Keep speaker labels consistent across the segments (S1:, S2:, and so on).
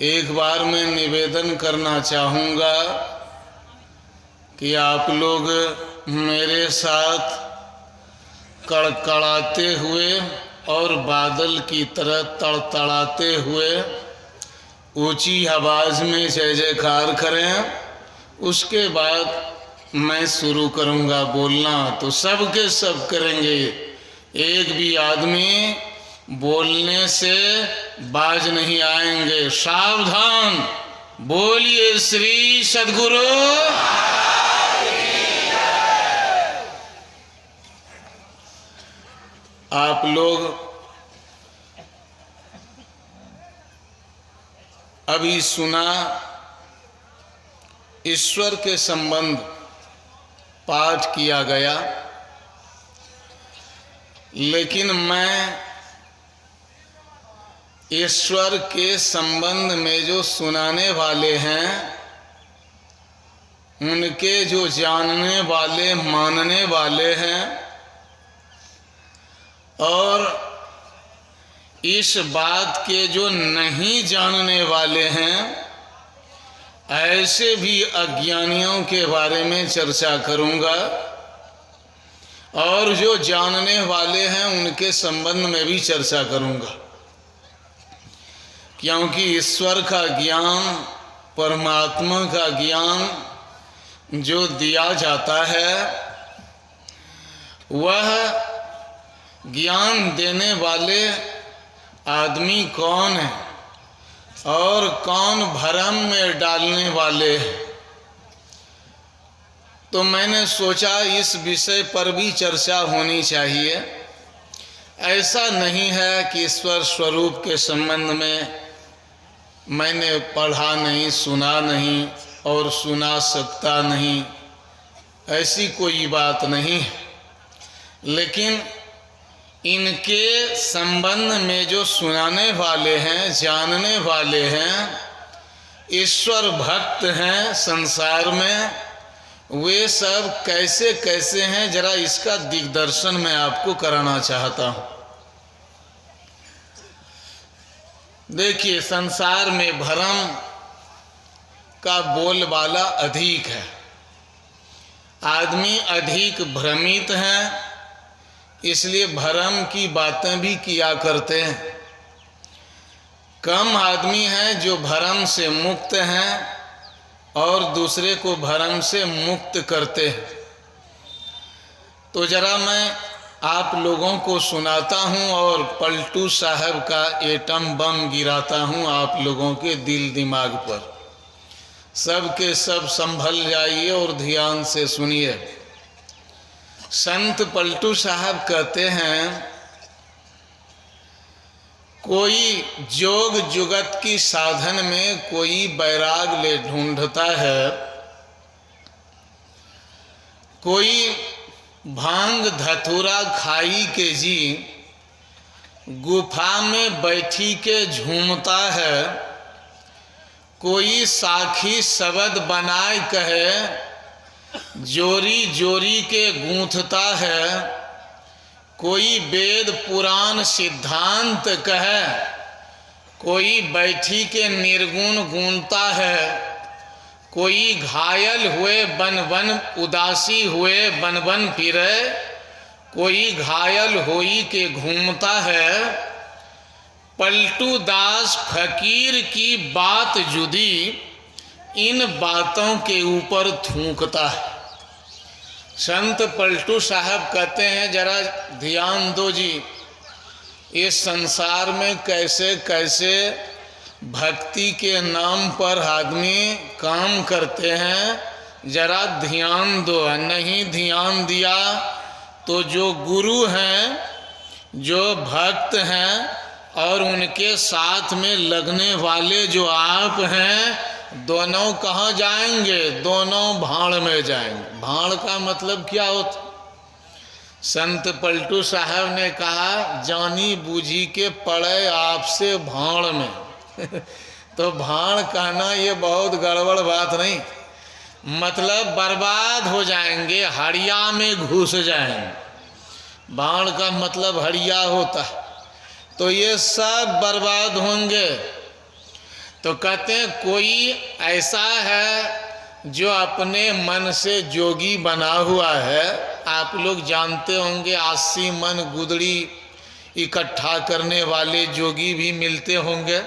S1: एक बार मैं निवेदन करना चाहूँगा कि आप लोग मेरे साथ कड़कड़ाते हुए और बादल की तरह तड़तड़ाते हुए ऊंची आवाज़ में जय जयकार करें। उसके बाद मैं शुरू करूँगा बोलना, तो सब के सब करेंगे। एक भी आदमी बोलने से बाज नहीं आएंगे। सावधान, बोलिए श्री सद्गुरु। आप लोग अभी सुना ईश्वर के संबंध पाठ किया गया, लेकिन मैं ईश्वर के संबंध में जो सुनाने वाले हैं, उनके जो जानने वाले मानने वाले हैं और इस बात के जो नहीं जानने वाले हैं, ऐसे भी अज्ञानियों के बारे में चर्चा करूंगा। और जो जानने वाले हैं उनके संबंध में भी चर्चा करूंगा, क्योंकि ईश्वर का ज्ञान, परमात्मा का ज्ञान जो दिया जाता है, वह ज्ञान देने वाले आदमी कौन है और कौन भ्रम में डालने वाले हैं। तो मैंने सोचा इस विषय पर भी चर्चा होनी चाहिए। ऐसा नहीं है कि ईश्वर स्वरूप के संबंध में मैंने पढ़ा नहीं, सुना नहीं और सुना सकता नहीं, ऐसी कोई बात नहीं है। लेकिन इनके संबंध में जो सुनाने वाले हैं, जानने वाले हैं, ईश्वर भक्त हैं संसार में, वे सब कैसे कैसे हैं, जरा इसका दिग्दर्शन मैं आपको कराना चाहता हूँ। देखिए, संसार में भ्रम का बोलबाला अधिक है। आदमी अधिक भ्रमित हैं, इसलिए भ्रम की बातें भी किया करते हैं। कम आदमी हैं जो भ्रम से मुक्त हैं और दूसरे को भ्रम से मुक्त करते हैं। तो जरा मैं आप लोगों को सुनाता हूँ और पलटू साहब का एटम बम गिराता हूँ आप लोगों के दिल दिमाग पर। सब के सब संभल जाइए और ध्यान से सुनिए। संत पलटू साहब कहते हैं, कोई जोग जुगत की साधन में कोई बैराग ले ढूंढता है, कोई भांग धतूरा खाई के जी गुफा में बैठी के झूमता है, कोई साखी शब्द बनाए कहे जोरी जोरी के गूंथता है, कोई वेद पुराण सिद्धांत कहे, कोई बैठी के निर्गुण गूंजता है, कोई घायल हुए बन बन उदासी हुए बन बन फिरे, कोई घायल होई के घूमता है। पलटू दास फकीर की बात जुदी, इन बातों के ऊपर थूकता है। संत पलटू साहब कहते हैं, जरा ध्यान दो जी, इस संसार में कैसे कैसे भक्ति के नाम पर आदमी काम करते हैं, जरा ध्यान दो। नहीं ध्यान दिया तो जो गुरु हैं, जो भक्त हैं और उनके साथ में लगने वाले जो आप हैं, दोनों कहाँ जाएंगे? दोनों भाड़ में जाएंगे। भाड़ का मतलब क्या होता? संत पलटू साहब ने कहा, जानी बूझी के पड़े आपसे भाड़ में तो भाड़ कहना ये बहुत गड़बड़ बात नहीं, मतलब बर्बाद हो जाएंगे, हड़िया में घुस जाएंगे। भाड़ का मतलब हड़िया होता है, तो ये सब बर्बाद होंगे। तो कहते हैं कोई ऐसा है जो अपने मन से जोगी बना हुआ है। आप लोग जानते होंगे 80 मन गुदड़ी इकट्ठा करने वाले जोगी भी मिलते होंगे।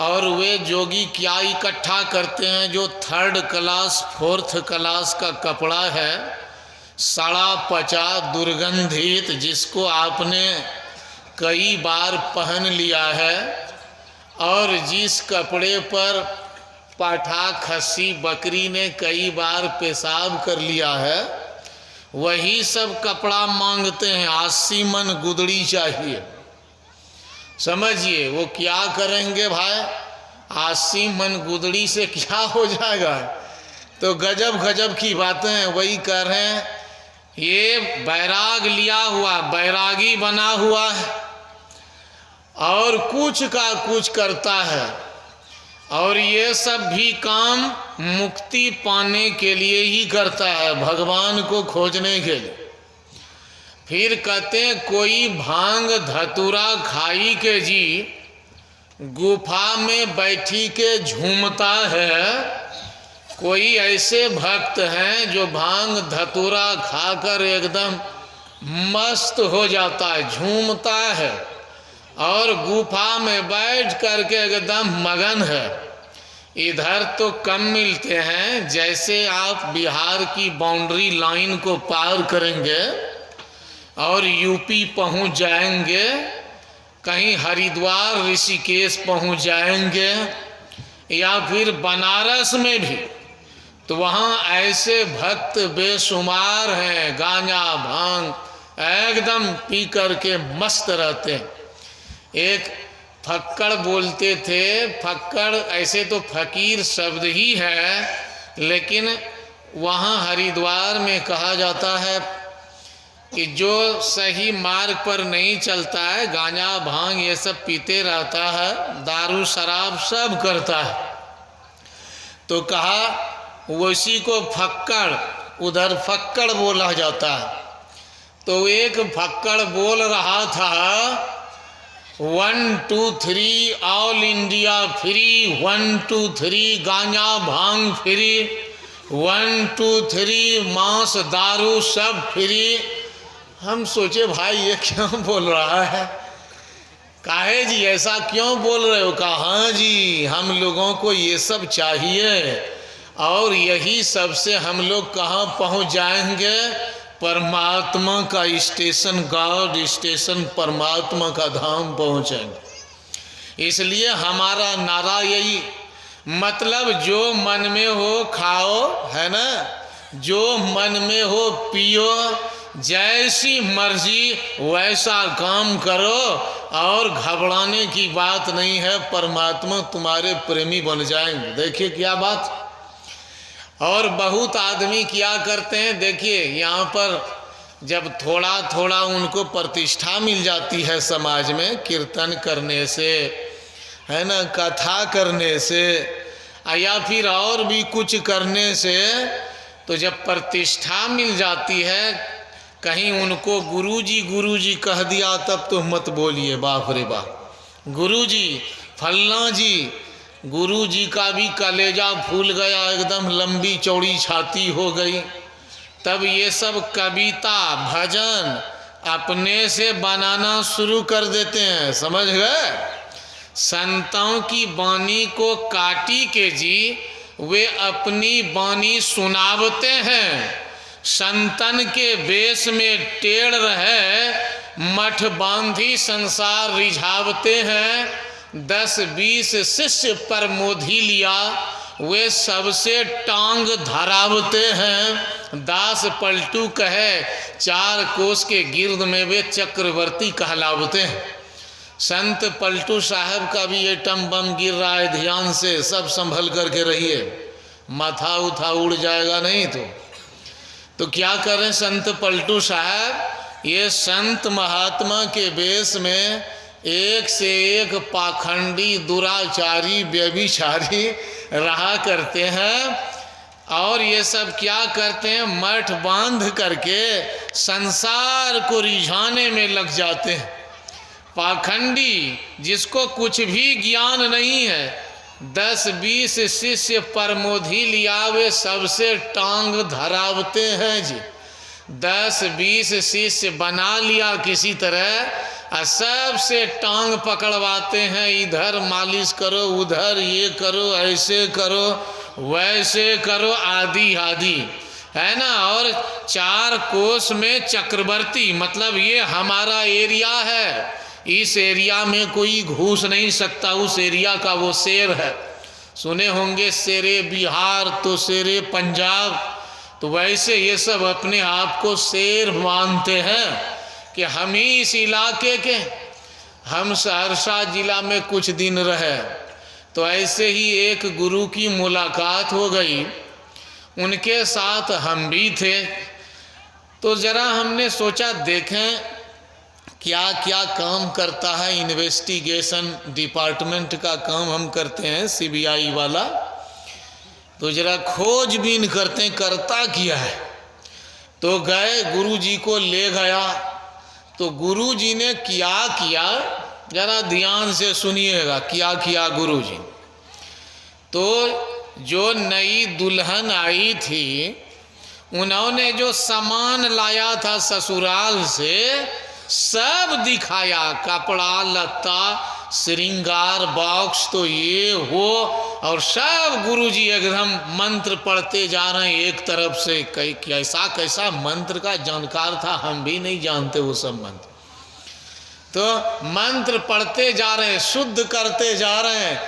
S1: और वे जोगी क्या इकट्ठा करते हैं, जो 3rd क्लास 4th क्लास का कपड़ा है, सड़ा पचा दुर्गंधित, जिसको आपने कई बार पहन लिया है, और जिस कपड़े पर पाठा खस्सी बकरी ने कई बार पेशाब कर लिया है, वही सब कपड़ा मांगते हैं। 80 मन गुदड़ी चाहिए। समझिए वो क्या करेंगे भाई, 80 मन गुदड़ी से क्या हो जाएगा। तो गजब गजब की बातें हैं। वही कह रहे हैं ये बैराग लिया हुआ, बैरागी बना हुआ है और कुछ का कुछ करता है, और ये सब भी काम मुक्ति पाने के लिए ही करता है, भगवान को खोजने के लिए। फिर कहते हैं कोई भांग धतूरा खाई के जी गुफा में बैठी के झूमता है। कोई ऐसे भक्त हैं जो भांग धतूरा खाकर एकदम मस्त हो जाता है, झूमता है, और गुफा में बैठ करके एकदम मगन है। इधर तो कम मिलते हैं, जैसे आप बिहार की बाउंड्री लाइन को पार करेंगे और यूपी पहुंच जाएंगे, कहीं हरिद्वार ऋषिकेश पहुंच जाएंगे, या फिर बनारस में भी, तो वहाँ ऐसे भक्त बेशुमार हैं, गांजा भांग एकदम पी करके मस्त रहते हैं। एक फक्कड़ बोलते थे, फक्कड़ ऐसे तो फकीर शब्द ही है, लेकिन वहाँ हरिद्वार में कहा जाता है कि जो सही मार्ग पर नहीं चलता है, गांजा भांग ये सब पीते रहता है, दारू शराब सब करता है, तो कहा उसी को फक्कड़, उधर फक्कड़ बोला जाता है। तो एक फक्कड़ बोल रहा था 1 2 3 ऑल इंडिया फ्री, 1 2 3 गांजा भांग फ्री, 1 2 3 मांस दारू सब फ्री। हम सोचे भाई ये क्यों बोल रहा है, काहे जी ऐसा क्यों बोल रहे हो। कहा हाँ जी, हम लोगों को ये सब चाहिए, और यही सबसे हम लोग कहाँ पहुँच जाएंगे, परमात्मा का स्टेशन, गॉड स्टेशन, परमात्मा का धाम पहुँचेंगे। इसलिए हमारा नारा यही, मतलब जो मन में हो खाओ, है ना, जो मन में हो पियो, जैसी मर्जी वैसा काम करो, और घबराने की बात नहीं है, परमात्मा तुम्हारे प्रेमी बन जाएंगे। देखिए क्या बात। और बहुत आदमी क्या करते हैं, देखिए यहाँ पर जब थोड़ा थोड़ा उनको प्रतिष्ठा मिल जाती है समाज में, कीर्तन करने से, है ना, कथा करने से, या फिर और भी कुछ करने से, तो जब प्रतिष्ठा मिल जाती है, कहीं उनको गुरुजी कह दिया, तब तो मत बोलिए, बाप रे बाप, गुरुजी फलना जी, गुरुजी का भी कलेजा फूल गया, एकदम लंबी चौड़ी छाती हो गई। तब ये सब कविता भजन अपने से बनाना शुरू कर देते हैं, समझ गए। संतों की वाणी को काटी के जी वे अपनी वाणी सुनावते हैं। संतन के वेश में टेढ़ रहे मठ बांधी संसार रिझावते हैं। 10-20 शिष्य पर मोधी लिया, वे सबसे टांग धरावते हैं। दास पलटू कहे 4 कोस के गिर्द में वे चक्रवर्ती कहलावते हैं। संत पलटू साहब का भी ये टम बम गिर रहा है, ध्यान से सब संभल करके रहिए, माथा उठा उड़ जाएगा नहीं तो क्या करें संत पलटू साहब, ये संत महात्मा के वेश में एक से एक पाखंडी दुराचारी व्यभिचारी रहा करते हैं, और ये सब क्या करते हैं, मठ बांध करके संसार को रिझाने में लग जाते हैं। पाखंडी, जिसको कुछ भी ज्ञान नहीं है, 10-20 शिष्य परमोधि लियावे, सबसे टांग धरावते हैं जी। 10-20 शिष्य बना लिया किसी तरह, और सबसे टांग पकड़वाते हैं, इधर मालिश करो, उधर ये करो, ऐसे करो, वैसे करो, आदि आदि, है ना। और 4 कोस में चक्रवर्ती, मतलब ये हमारा एरिया है, इस एरिया में कोई घुस नहीं सकता, उस एरिया का वो शेर है। सुने होंगे शेरे बिहार तो शेरे पंजाब, तो वैसे ये सब अपने आप को शेर मानते हैं कि हम ही इस इलाके के। हम सहरसा जिला में कुछ दिन रहे, तो ऐसे ही एक गुरु की मुलाकात हो गई, उनके साथ हम भी थे। तो ज़रा हमने सोचा देखें क्या क्या काम करता है। इन्वेस्टिगेशन डिपार्टमेंट का काम हम करते हैं, CBI वाला, तो ज़रा खोजबीन करते हैं करता क्या है। तो गए, गुरुजी को ले गया, तो गुरुजी ने क्या किया, ज़रा ध्यान से सुनिएगा क्या किया गुरुजी। तो जो नई दुल्हन आई थी, उन्होंने जो सामान लाया था ससुराल से सब दिखाया, कपड़ा लत्ता, श्रृंगार बॉक्स, तो ये हो, और सब गुरुजी एकदम मंत्र पढ़ते जा रहे हैं एक तरफ से। कैसा कैसा मंत्र का जानकार था, हम भी नहीं जानते वो सब मंत्र। तो मंत्र पढ़ते जा रहे हैं, शुद्ध करते जा रहे हैं,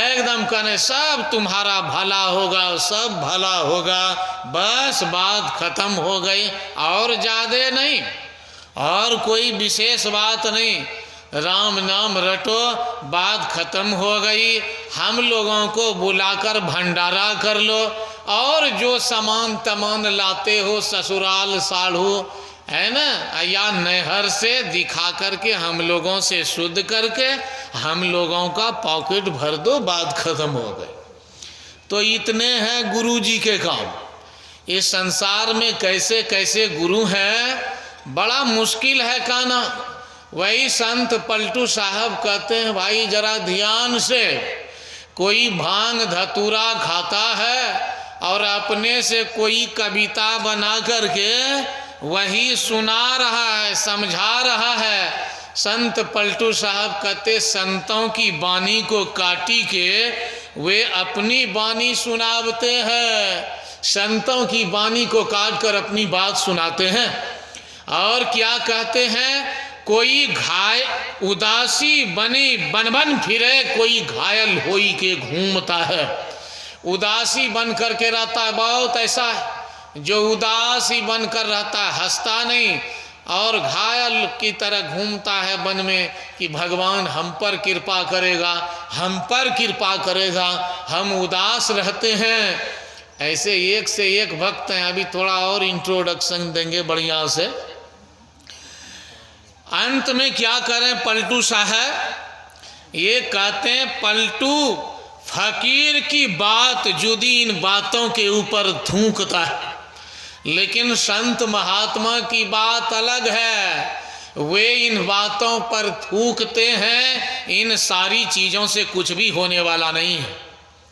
S1: एकदम कहने सब तुम्हारा भला होगा, सब भला होगा, बस बात खत्म हो गई, और ज़्यादा नहीं, और कोई विशेष बात नहीं, राम नाम रटो, बात खत्म हो गई। हम लोगों को बुलाकर भंडारा कर लो, और जो सामान तमान लाते हो ससुराल साढ़ू, है ना, या नहर से दिखा करके हम लोगों से शुद्ध करके हम लोगों का पॉकेट भर दो, बात खत्म हो गई। तो इतने हैं गुरुजी के काम। इस संसार में कैसे कैसे गुरु हैं, बड़ा मुश्किल है कहना। वही संत पलटू साहब कहते हैं, भाई जरा ध्यान से, कोई भांग धतूरा खाता है और अपने से कोई कविता बना करके वही सुना रहा है, समझा रहा है। संत पलटू साहब कहते, संतों की बानी को काटी के वे अपनी बानी सुनावते हैं। संतों की बानी को काट कर अपनी बात सुनाते हैं। और क्या कहते हैं, कोई उदासी बनी बन बन फिरे, कोई घायल होई के घूमता है। उदासी बन करके रहता है, बहुत ऐसा है जो उदासी बनकर रहता है, हंसता नहीं, और घायल की तरह घूमता है वन में कि भगवान हम पर कृपा करेगा, हम पर कृपा करेगा, हम उदास रहते हैं। ऐसे एक से एक भक्त हैं। अभी थोड़ा और इंट्रोडक्शन देंगे बढ़िया से। अंत में क्या करें पलटू साहब, ये कहते हैं, पलटू फकीर की बात जुदी इन बातों के ऊपर थूकता है, लेकिन संत महात्मा की बात अलग है, वे इन बातों पर थूकते हैं। इन सारी चीज़ों से कुछ भी होने वाला नहीं है,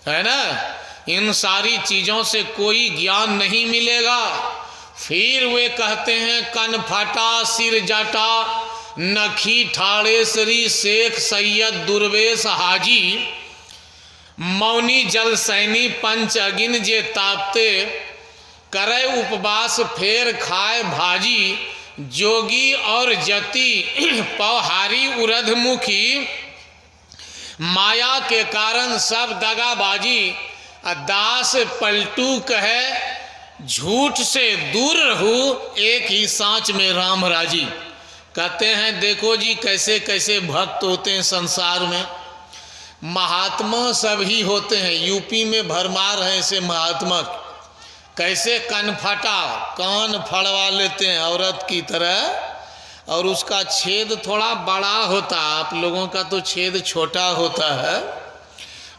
S1: है ना। इन सारी चीज़ों से कोई ज्ञान नहीं मिलेगा। फिर वे कहते हैं, कन फटा सिर जटा, नखी ठाड़े श्री शेख सैयद दुर्वेश हाजी, मौनी जल सैनी पंच अगिन जे तापते, करे उपवास फेर खाए भाजी, जोगी और जति पौहारी उरधमुखी, माया के कारण सब दगाबाजी। दास पलटू कहे, झूठ से दूर रहूं, एक ही सांच में राम राजी। कहते हैं देखो जी कैसे कैसे भक्त होते हैं संसार में। महात्मा सभी होते हैं, यूपी में भरमार है ऐसे महात्मा। कैसे कन फटा, कान फड़वा लेते हैं औरत की तरह, और उसका छेद थोड़ा बड़ा होता है। आप लोगों का तो छेद छोटा होता है,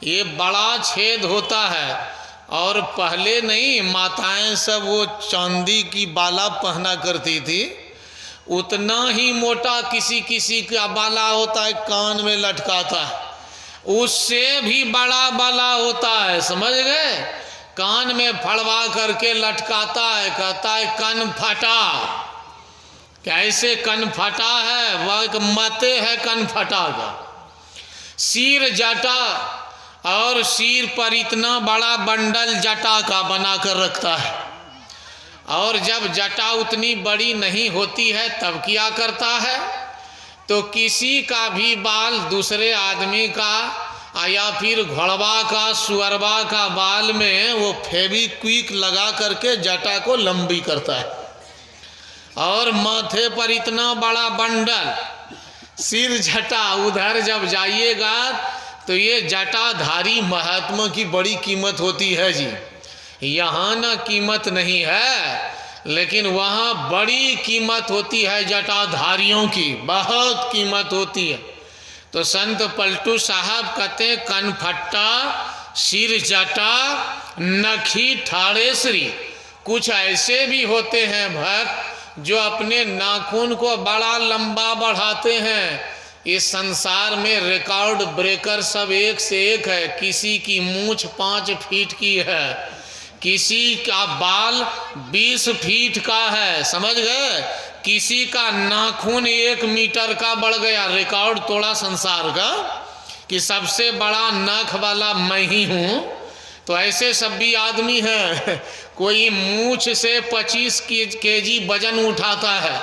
S1: ये बड़ा छेद होता है। और पहले नहीं, माताएं सब वो चांदी की बाला पहना करती थी, उतना ही मोटा किसी किसी का बाला होता है, कान में लटकाता है, उससे भी बड़ा बाला होता है, समझ गए, कान में फड़वा करके लटकाता है, कहता है कन फटा। कैसे कन फटा है, वह एक मते है कन फटा का। सिर जटा, और सिर पर इतना बड़ा बंडल जटा का बनाकर रखता है, और जब जटा उतनी बड़ी नहीं होती है तब क्या करता है, तो किसी का भी बाल दूसरे आदमी का या फिर घोड़वा का सुअरवा का बाल में वो फेविक्विक लगा करके जटा को लंबी करता है, और माथे पर इतना बड़ा बंडल, सिर जटा। उधर जब जाइएगा तो ये जटाधारी महात्मा की बड़ी कीमत होती है जी। यहाँ ना कीमत नहीं है, लेकिन वहाँ बड़ी कीमत होती है जटाधारियों की, बहुत कीमत होती है। तो संत पलटू साहब कहते कनफट्टा सिर जटा नखी ठाड़ेसरी। कुछ ऐसे भी होते हैं भक्त जो अपने नाखून को बड़ा लंबा बढ़ाते हैं। इस संसार में रिकॉर्ड ब्रेकर सब एक से एक है। किसी की मूंछ 5 फीट की है, किसी का बाल 20 फीट का है, समझ गए, किसी का नाखून 1 मीटर का बढ़ गया। रिकॉर्ड तोड़ा संसार का कि सबसे बड़ा नख वाला मैं ही हूँ। तो ऐसे सब भी आदमी हैं। कोई मूछ से 25 केजी वजन उठाता है,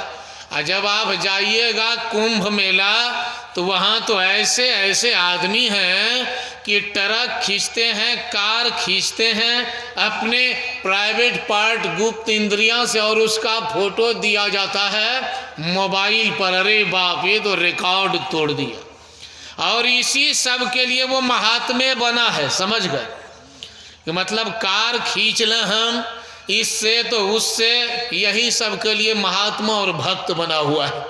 S1: और जब आप जाइएगा कुंभ मेला तो वहाँ तो ऐसे ऐसे आदमी हैं कि ट्रक खींचते हैं, कार खींचते हैं अपने प्राइवेट पार्ट गुप्त इंद्रियां से, और उसका फोटो दिया जाता है मोबाइल पर। अरे बाप, ये तो रिकॉर्ड तोड़ दिया। और इसी सब के लिए वो महात्मे बना है, समझ गए, कि मतलब कार खींच लें हम इससे तो उससे, यही सब के लिए महात्मा और भक्त बना हुआ है।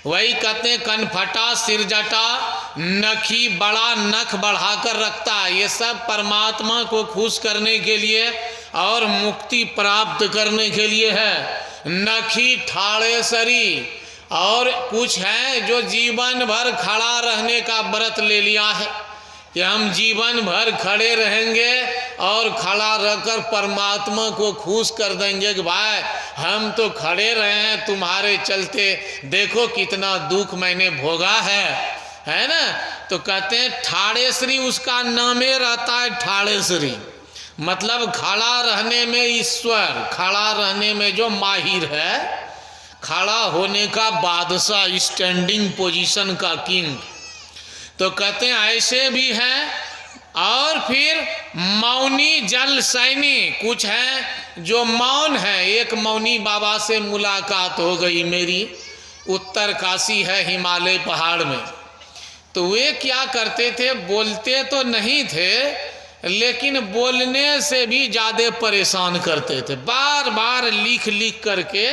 S1: वही कहते हैं कनफटा सिर जटा नखी, बड़ा नख बढ़ाकर रखता है। ये सब परमात्मा को खुश करने के लिए और मुक्ति प्राप्त करने के लिए है। नखी ठाड़े सरी, और कुछ है जो जीवन भर खड़ा रहने का व्रत ले लिया है कि हम जीवन भर खड़े रहेंगे और खड़ा रहकर परमात्मा को खुश कर देंगे कि भाई हम तो खड़े रहे हैं तुम्हारे चलते, देखो कितना दुख मैंने भोगा है ना। तो कहते हैं ठाड़ेश्वरी, उसका नामे रहता है ठाड़ेश्वरी, मतलब खड़ा रहने में ईश्वर, खड़ा रहने में जो माहिर है, खड़ा होने का बादशाह, स्टैंडिंग पोजीशन का किंग। तो कहते हैं ऐसे भी हैं। और फिर मौनी जल सैनी, कुछ है जो मौन है। एक मौनी बाबा से मुलाकात हो गई मेरी, उत्तर काशी है हिमालय पहाड़ में। तो वे क्या करते थे, बोलते तो नहीं थे लेकिन बोलने से भी ज़्यादा परेशान करते थे। बार बार लिख लिख करके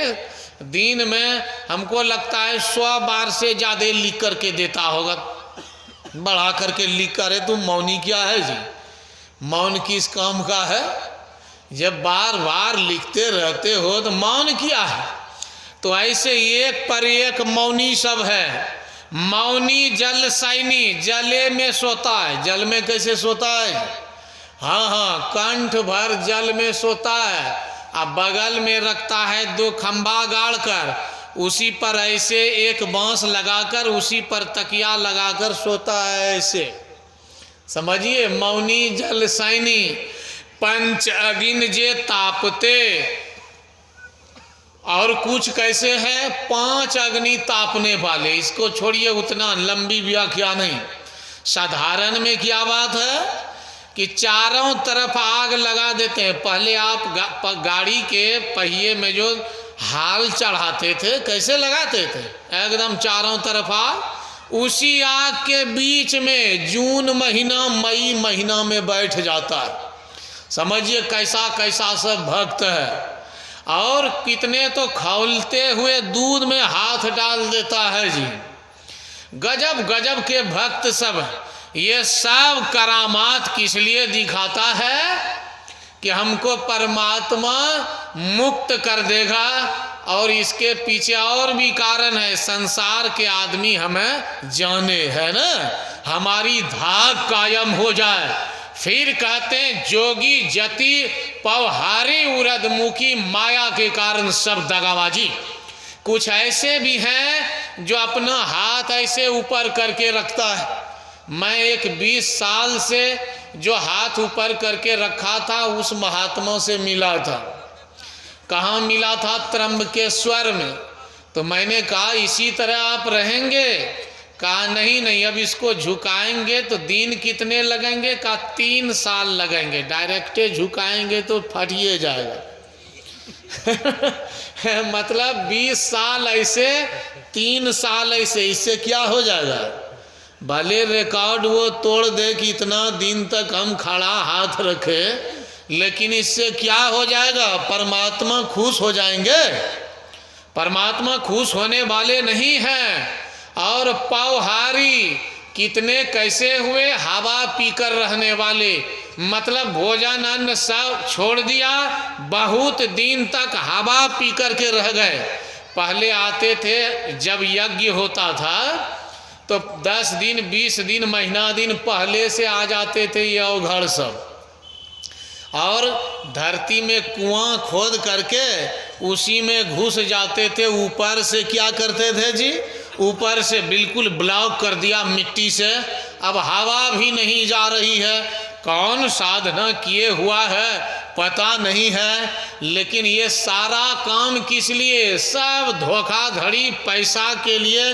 S1: दिन में हमको लगता है 100 बार से ज़्यादा लिख करके देता होगा, बढ़ा करके लिख करे। तुम मौनी क्या है जी, मौन किस काम का है, जब बार बार लिखते रहते हो तो मौन क्या है। तो ऐसे एक पर एक मौनी सब है। मौनी जल सैनी, जले में सोता है। जल में कैसे सोता है, हाँ, कंठ भर जल में सोता है, अब बगल में रखता है 2 खंभा गाड़ कर, उसी पर ऐसे एक बांस लगाकर उसी पर तकिया लगाकर सोता है ऐसे, समझिए। मौनी जल सैनी, पंच अगिन जे तापते, और कुछ कैसे है 5 अग्नि तापने वाले। इसको छोड़िए, उतना लंबी व्याख्या नहीं। साधारण में क्या बात है कि चारों तरफ आग लगा देते हैं। पहले आप गाड़ी के पहिए में जो हाल चढ़ाते थे कैसे लगाते थे, एकदम चारों तरफ आग, उसी आग के बीच में जून महीना मई महीना में बैठ जाता है। समझिए कैसा कैसा सब भक्त है। और कितने तो खौलते हुए दूध में हाथ डाल देता है जी। गजब गजब के भक्त सब। ये सब करामात किस लिए दिखाता है कि हमको परमात्मा मुक्त कर देगा और इसके पीछे और भी कारण है, संसार के आदमी हमें जाने, है ना, हमारी धाक कायम हो जाए। फिर कहते हैं जोगी जति पवहारी उरदमुखी, माया के कारण सब दगाबाजी। कुछ ऐसे भी हैं जो अपना हाथ ऐसे ऊपर करके रखता है। मैं एक 20 साल से जो हाथ ऊपर करके रखा था उस महात्मा से मिला था। कहाँ मिला था? त्र्यंबकेश्वर में। तो मैंने कहा इसी तरह आप रहेंगे? कहा नहीं नहीं, अब इसको झुकाएंगे तो दिन कितने लगेंगे? कहा 3 साल लगेंगे, डायरेक्टे झुकाएंगे तो फटिए जाएगा। मतलब 20 साल ऐसे, 3 साल ऐसे, इससे क्या हो जाएगा? भले रिकॉर्ड वो तोड़ दे कि इतना दिन तक हम खड़ा हाथ रखे, लेकिन इससे क्या हो जाएगा? परमात्मा खुश हो जाएंगे? परमात्मा खुश होने वाले नहीं हैं। और पवहारी कितने कैसे हुए? हवा पीकर रहने वाले, मतलब भोजन अन्न सब छोड़ दिया, बहुत दिन तक हवा पी कर के रह गए। पहले आते थे जब यज्ञ होता था तो 10 दिन 20 दिन महीना दिन पहले से आ जाते थे ये अवघड़ सब, और धरती में कुआं खोद करके उसी में घुस जाते थे। ऊपर से क्या करते थे जी? ऊपर से बिल्कुल ब्लॉक कर दिया मिट्टी से, अब हवा भी नहीं जा रही है। कौन साधना किए हुआ है पता नहीं है, लेकिन ये सारा काम किस लिए? सब धोखाधड़ी, पैसा के लिए,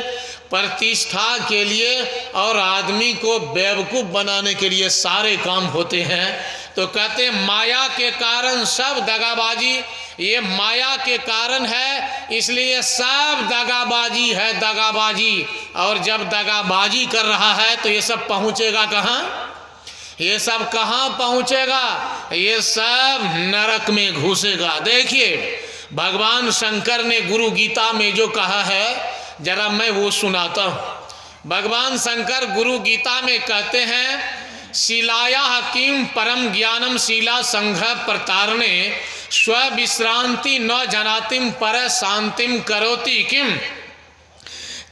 S1: प्रतिष्ठा के लिए और आदमी को बेवकूफ़ बनाने के लिए सारे काम होते हैं। तो कहते माया के कारण सब दगाबाजी, ये माया के कारण है, इसलिए सब दगाबाजी है, दगाबाजी। और जब दगाबाजी कर रहा है तो ये सब पहुँचेगा कहाँ? ये सब कहाँ पहुँचेगा? ये सब नरक में घुसेगा। देखिए भगवान शंकर ने गुरु गीता में जो कहा है, जरा मैं वो सुनाता हूँ। भगवान शंकर गुरु गीता में कहते हैं, शिलाया हकीम परम ज्ञानम शीला संघ प्रतारणे स्व विश्रांति न जनातिम पर शांतिम करोति किम।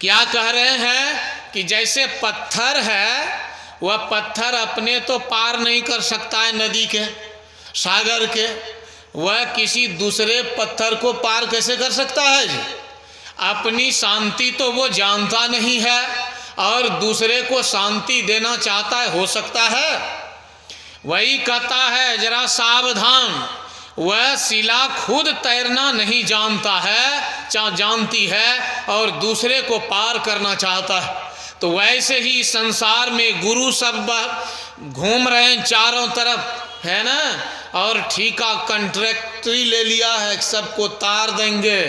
S1: क्या कह रहे हैं कि जैसे पत्थर है, वह पत्थर अपने तो पार नहीं कर सकता है नदी के, सागर के, वह किसी दूसरे पत्थर को पार कैसे कर सकता है जी? अपनी शांति तो वो जानता नहीं है और दूसरे को शांति देना चाहता है, हो सकता है? वही कहता है जरा सावधान, वह शिला खुद तैरना नहीं जानता है, जानती है, और दूसरे को पार करना चाहता है। तो वैसे ही संसार में गुरु सब घूम रहे हैं चारों तरफ, है ना, और ठीका कंट्रैक्टरी ले लिया है, सबको तार देंगे,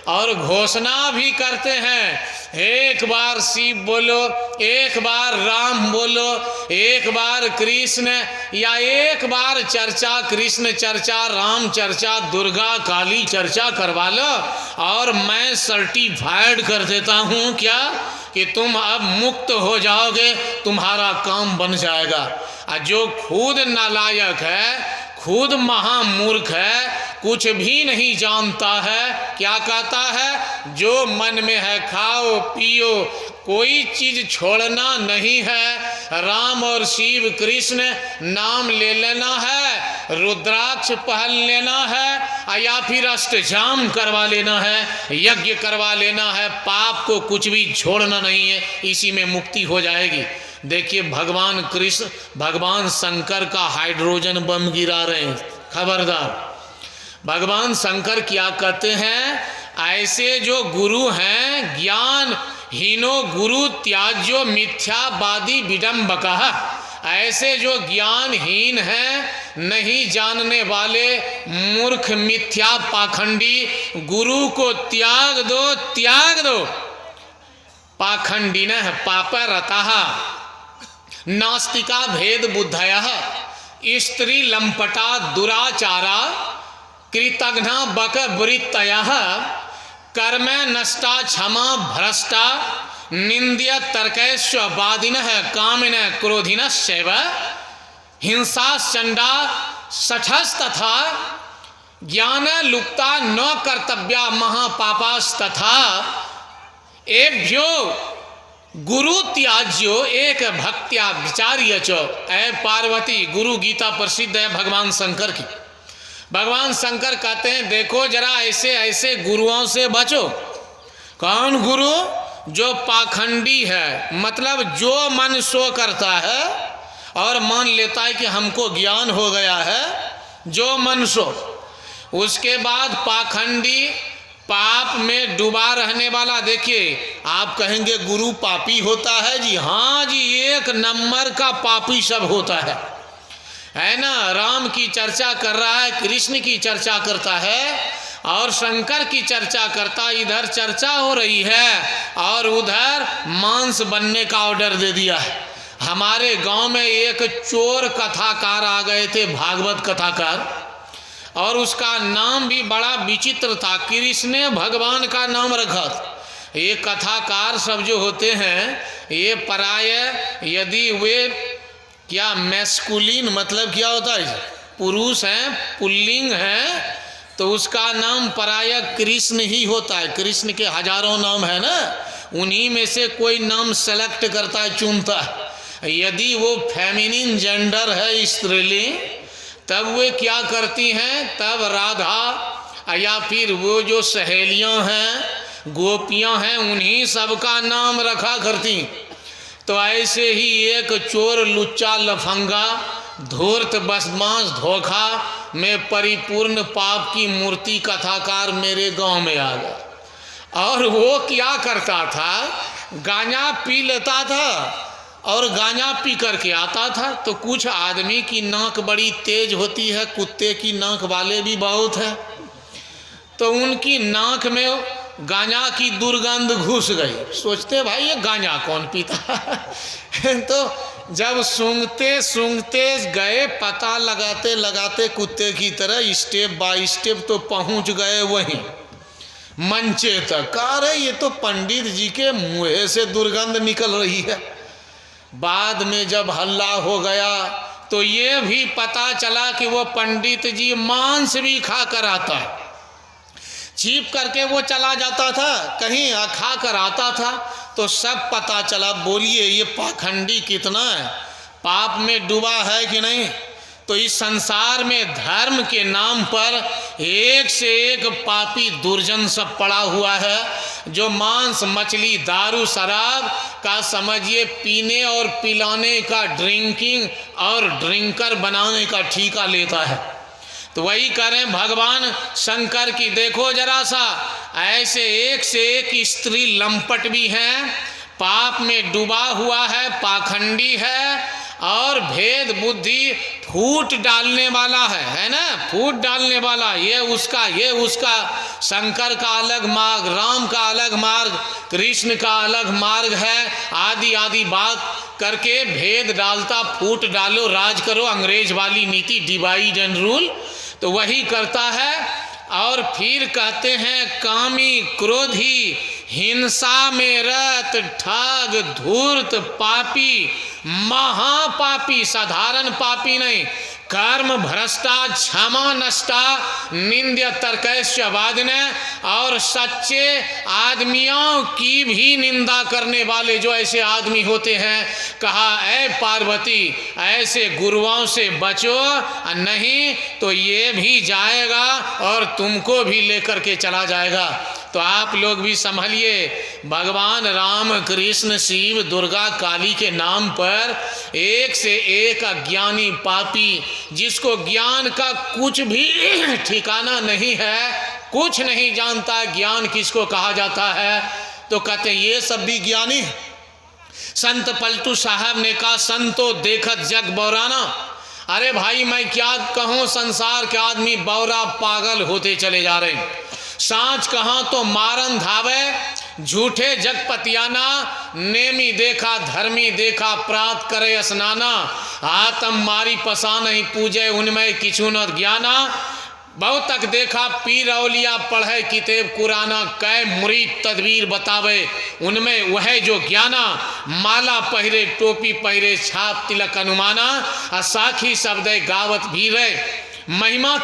S1: और घोषणा भी करते हैं, एक बार शिव बोलो, एक बार राम बोलो, एक बार कृष्ण, या एक बार चर्चा कृष्ण चर्चा, राम चर्चा, दुर्गा काली चर्चा करवा लो, और मैं सर्टिफाइड कर देता हूँ क्या कि तुम अब मुक्त हो जाओगे, तुम्हारा काम बन जाएगा। और जो खुद नालायक है, खुद महामूर्ख है, कुछ भी नहीं जानता है, क्या कहता है? जो मन में है खाओ पियो, कोई चीज छोड़ना नहीं है, राम और शिव कृष्ण नाम ले लेना है, रुद्राक्ष पहन लेना है, या फिर अष्टजाम करवा लेना है, यज्ञ करवा लेना है, पाप को कुछ भी छोड़ना नहीं है, इसी में मुक्ति हो जाएगी। देखिए भगवान कृष्ण, भगवान शंकर का हाइड्रोजन बम गिरा रहे हैं, खबरदार। भगवान शंकर क्या कहते हैं? ऐसे जो गुरु हैं ज्ञान हीनो गुरु त्याज्यो मिथ्यावादी विडम्बकः, ऐसे जो ज्ञानहीन हैं, नहीं जानने वाले मूर्ख मिथ्या पाखंडी, गुरु को त्याग दो, त्याग दो। पाखंडिनः पापरतः नास्तिका भेद बुद्धयः स्त्री लंपटा दुराचारा कृतघ्ना बक वृत्तयः कर्म नष्टा क्षमा भ्रष्टा निंद्य तर्कैश्ववादिनः कामिनः क्रोधिनश्चैव हिंसा चंडा सठस्तथा ज्ञान लुप्ता न कर्तव्या महापापास्तथा एभ्यो गुरु त्याज्यो एक भक्त्या विचार्य च। ऐ पार्वती, गुरु गीता प्रसिद्ध है भगवान शंकर की। भगवान शंकर कहते हैं देखो जरा ऐसे ऐसे गुरुओं से बचो। कौन गुरु? जो पाखंडी है, मतलब जो मन सो करता है और मान लेता है कि हमको ज्ञान हो गया है, जो मन सो। उसके बाद पाखंडी, पाप में डूबा रहने वाला। देखिए आप कहेंगे गुरु पापी होता है जी? हाँ जी, एक नंबर का पापी सब होता है ना। राम की चर्चा कर रहा है, कृष्ण की चर्चा करता है और शंकर की चर्चा करता, इधर चर्चा हो रही है और उधर मांस बनने का ऑर्डर दे दिया है। हमारे गांव में एक चोर कथाकार आ गए थे, भागवत कथाकार, और उसका नाम भी बड़ा विचित्र था। कृष्ण ने भगवान का नाम रखा था। ये कथाकार सब जो होते हैं ये पराय, यदि वे क्या मैस्कुलिन मतलब क्या होता है, पुरुष हैं, पुल्लिंग हैं, तो उसका नाम पराय कृष्ण ही होता है। कृष्ण के हजारों नाम है ना, उन्हीं में से कोई नाम सेलेक्ट करता है, चुनता है। यदि वो फेमिनिन जेंडर है, स्त्रीलिंग, तब वे क्या करती हैं, तब राधा या फिर वो जो सहेलियां हैं, गोपियां हैं, उन्हीं सबका नाम रखा करती। तो ऐसे ही एक चोर, लुच्चा, लफंगा, धूर्त, बदमाश, धोखा में परिपूर्ण पाप की मूर्ति कथाकार मेरे गांव में आ गया। और वो क्या करता था, गांजा पी लेता था और गांजा पी करके आता था। तो कुछ आदमी की नाक बड़ी तेज होती है, कुत्ते की नाक वाले भी बहुत है, तो उनकी नाक में गांजा की दुर्गंध घुस गई। सोचते भाई ये गांजा कौन पीता है तो जब सूंघते सूंघते गए, पता लगाते लगाते कुत्ते की तरह स्टेप बाय स्टेप तो पहुंच गए वहीं मंचे तक। अरे ये तो पंडित जी के मुंह से दुर्गंध निकल रही है। बाद में जब हल्ला हो गया तो ये भी पता चला कि वो पंडित जी मांस भी खा कर आता है। छिप करके वो चला जाता था कहीं, खा कर आता था, तो सब पता चला। बोलिए ये पाखंडी कितना है, पाप में डूबा है कि नहीं। तो इस संसार में धर्म के नाम पर एक से एक पापी दुर्जन सब पड़ा हुआ है, जो मांस, मछली, दारू, शराब का समझिए पीने और पिलाने का, ड्रिंकिंग और ड्रिंकर बनाने का ठेका लेता है। तो वही करें भगवान शंकर की। देखो जरा सा, ऐसे एक से एक स्त्री लंपट भी हैं, पाप में डूबा हुआ है, पाखंडी है और भेद बुद्धि फूट डालने वाला है ना, फूट डालने वाला। ये उसका शंकर का अलग मार्ग, राम का अलग मार्ग, कृष्ण का अलग मार्ग है, आदि आदि बात करके भेद डालता। फूट डालो, राज करो, अंग्रेज वाली नीति, डिवाइड एंड रूल, तो वही करता है। और फिर कहते हैं कामी, क्रोधी, हिंसा में रत, ठग, धूर्त, पापी, महापापी, साधारण पापी नहीं, कर्म भ्रष्टा, क्षमा नष्टा, निंद्य तर्कैश्च वादिने, और सच्चे आदमियों की भी निंदा करने वाले जो ऐसे आदमी होते हैं। कहा ऐ पार्वती ऐसे गुरुओं से बचो, नहीं तो ये भी जाएगा और तुमको भी लेकर के चला जाएगा। तो आप लोग भी संभलिए, भगवान राम, कृष्ण, शिव, दुर्गा, काली के नाम पर एक से एक अज्ञानी पापी, जिसको ज्ञान का कुछ भी ठिकाना नहीं है, कुछ नहीं जानता ज्ञान किसको कहा जाता है, तो कहते हैं ये सब भी ज्ञानी है। संत पलटू साहब ने कहा संतो देखत जग बौराना। अरे भाई मैं क्या कहूँ, संसार के आदमी बौरा पागल होते चले जा रहे हैं। सांच कहाँ तो मारन धावे, झूठे जगपतियाना, नेमी देखा धर्मी देखा, प्रात करे स्नाना, आतम मारी पसा नहीं पूजे उनमें किछु न ज्ञाना। बहुत तक देखा पीर औलिया पढ़े किताब कुराना, कै मुरीद तदबीर बतावे उनमें वह जो ज्ञाना। माला पहिरे टोपी पहिरे छाप तिलक अनुमाना, साखी शब्द गावत भी रहे। महिमा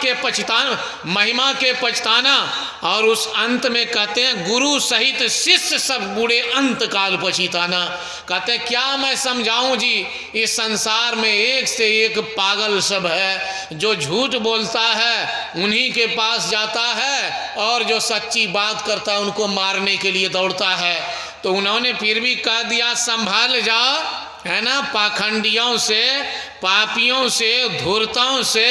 S1: के पछताना। और उस अंत में कहते हैं गुरु सहित शिष्य सब बूढ़े अंत काल पछताना। कहते हैं क्या मैं समझाऊं जी, इस संसार में एक से एक पागल सब है। जो झूठ बोलता है उन्हीं के पास जाता है, और जो सच्ची बात करता है उनको मारने के लिए दौड़ता है। तो उन्होंने फिर भी कह दिया संभाल जाओ, है ना, पाखंडियों से, पापियों से, धूर्तों से,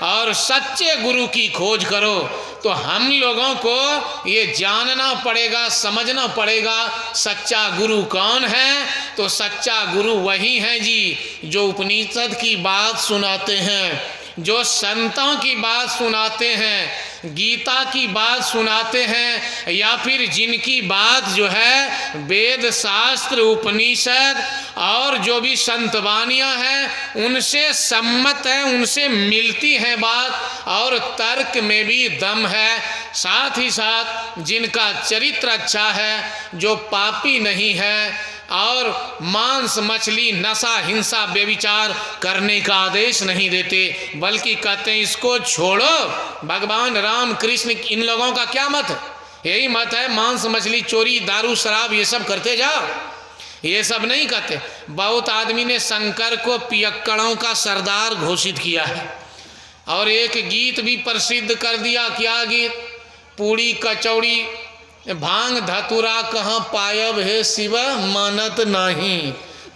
S1: और सच्चे गुरु की खोज करो। तो हम लोगों को ये जानना पड़ेगा, समझना पड़ेगा सच्चा गुरु कौन है। तो सच्चा गुरु वही है जी जो उपनिषद की बात सुनाते हैं, जो संतों की बात सुनाते हैं, गीता की बात सुनाते हैं, या फिर जिनकी बात जो है वेद शास्त्र उपनिषद और जो भी संतवानियाँ हैं उनसे सम्मत है, उनसे मिलती है बात, और तर्क में भी दम है। साथ ही साथ जिनका चरित्र अच्छा है, जो पापी नहीं है, और मांस मछली नशा हिंसा व्यभिचार करने का आदेश नहीं देते, बल्कि कहते हैं इसको छोड़ो। भगवान राम कृष्ण इन लोगों का क्या मत है? यही मत है मांस मछली चोरी दारू शराब ये सब करते जाओ, ये सब नहीं कहते। बहुत आदमी ने शंकर को पियक्कड़ों का सरदार घोषित किया है, और एक गीत भी प्रसिद्ध कर दिया। क्या गीत? पूड़ी कचौड़ी भांग धतुरा कहाँ पायब है शिव मानत नहीं।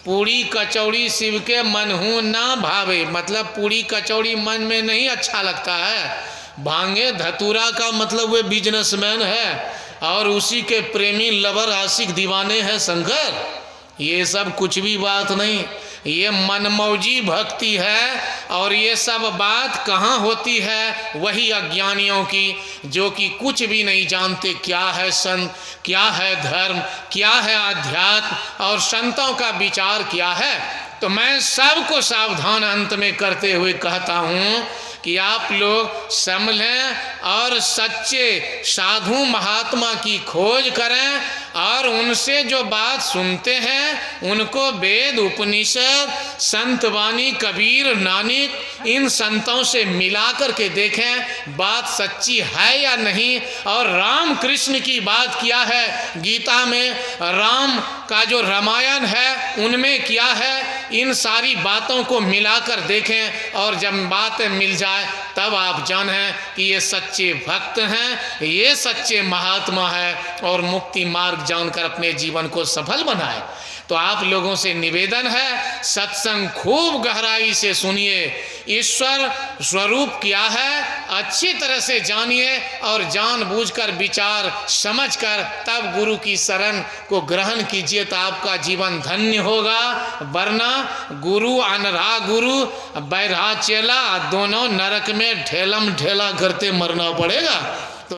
S1: पूड़ी कचौड़ी शिव के मनहु ना भावे, मतलब पूड़ी कचौड़ी मन में नहीं अच्छा लगता है। भांगे धतुरा का मतलब वे बिजनेसमैन है, और उसी के प्रेमी लवर आशिक दीवाने हैं शंकर। ये सब कुछ भी बात नहीं, ये मनमौजी भक्ति है। और ये सब बात कहाँ होती है? वही अज्ञानियों की, जो कि कुछ भी नहीं जानते क्या है संत, क्या है धर्म, क्या है अध्यात्म, और संतों का विचार क्या है। तो मैं सबको सावधान अंत में करते हुए कहता हूँ कि आप लोग समझें और सच्चे साधु महात्मा की खोज करें, और उनसे जो बात सुनते हैं उनको वेद उपनिषद संतवाणी कबीर नानक इन संतों से मिला करके देखें बात सच्ची है या नहीं। और राम कृष्ण की बात क्या है गीता में, राम का जो रामायण है उनमें क्या है, इन सारी बातों को मिलाकर देखें, और जब बातें मिल जाए तब आप जानें कि ये सच्चे भक्त हैं, ये सच्चे महात्मा है, और मुक्ति मार्ग जानकर अपने जीवन को सफल बनाए। तो आप लोगों से निवेदन है सत्संग खूब गहराई से सुनिए, ईश्वर स्वरूप क्या है अच्छी तरह से जानिए, और जानबूझकर विचार समझकर तब गुरु की शरण को ग्रहण कीजिए, तो आपका जीवन धन्य होगा। वरना गुरु अनरा गुरु बैरा चेला दोनों नरक में ढेलम ढेला करते मरना पड़ेगा।